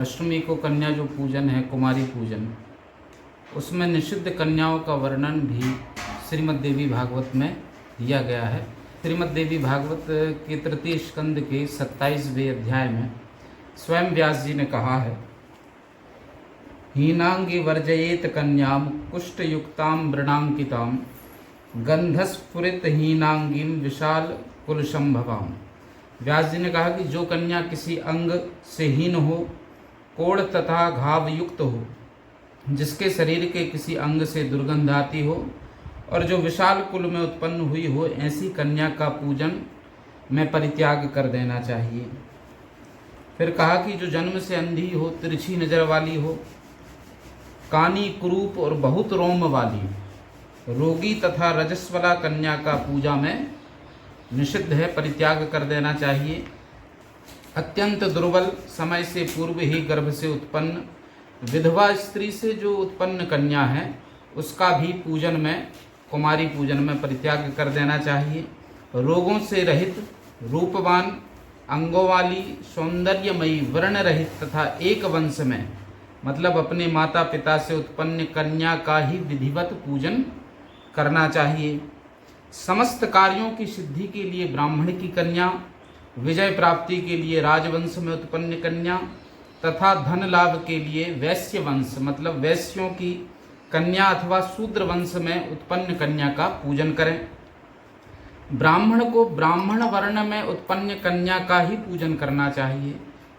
अष्टमी को कन्या जो पूजन है, कुमारी पूजन, उसमें निषिद्ध कन्याओं का वर्णन भी श्रीमद् देवी भागवत में दिया गया है। श्रीमद् देवी भागवत के तृतीय स्कंद के 27वें अध्याय में स्वयं व्यास जी ने कहा है, हीनांगी वर्जयेत कन्याम कुष्ठयुक्ताम वृणांकिताम गंधस्फुरित हीनांगीम विशाल कुलशंभवाम। व्यास जी ने कहा कि जो कन्या किसी अंग से हीन हो, कोढ़ तथा घाव युक्त हो, जिसके शरीर के किसी अंग से दुर्गंध आती हो और जो विशाल कुल में उत्पन्न हुई हो, ऐसी कन्या का पूजन में परित्याग कर देना चाहिए। फिर कहा कि जो जन्म से अंधी हो, तिरछी नजर वाली हो, कानी, कुरूप और बहुत रोम वाली, रोगी तथा रजस्वला कन्या का पूजा में निषिद्ध है, परित्याग कर देना चाहिए। अत्यंत दुर्बल, समय से पूर्व ही गर्भ से उत्पन्न, विधवा स्त्री से जो उत्पन्न कन्या है, उसका भी पूजन में, कुमारी पूजन में परित्याग कर देना चाहिए। रोगों से रहित, रूपवान, अंगों वाली, सौंदर्यमयी, वर्ण रहित तथा एक वंश में, मतलब अपने माता पिता से उत्पन्न कन्या का ही विधिवत पूजन करना चाहिए। समस्त कार्यों की सिद्धि के लिए ब्राह्मण की कन्या, विजय प्राप्ति के लिए राजवंश में उत्पन्न कन्या तथा धन लाभ के लिए वैश्य वंश, मतलब वैश्यों की कन्या अथवा शूद्र वंश में उत्पन्न कन्या का पूजन करें। ब्राह्मण को ब्राह्मण वर्ण में उत्पन्न कन्या का ही पूजन करना चाहिए।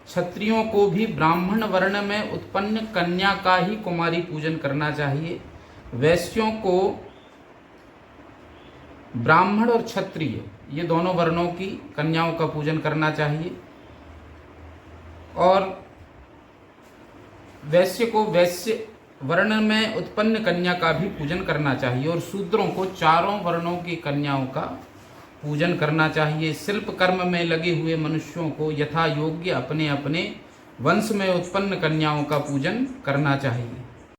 क्षत्रियों को भी ब्राह्मण वर्ण में उत्पन्न कन्या का ही कुमारी पूजन करना चाहिए। वैश्यों को ब्राह्मण और क्षत्रिय, ये दोनों वर्णों की कन्याओं का पूजन करना चाहिए। और वैश्य को वैश्य वर्ण में उत्पन्न कन्या का भी पूजन करना चाहिए। और शूद्रों को चारों वर्णों की कन्याओं का पूजन करना चाहिए। शिल्प कर्म में लगे हुए मनुष्यों को यथा योग्य अपने अपने वंश में उत्पन्न कन्याओं का पूजन करना चाहिए।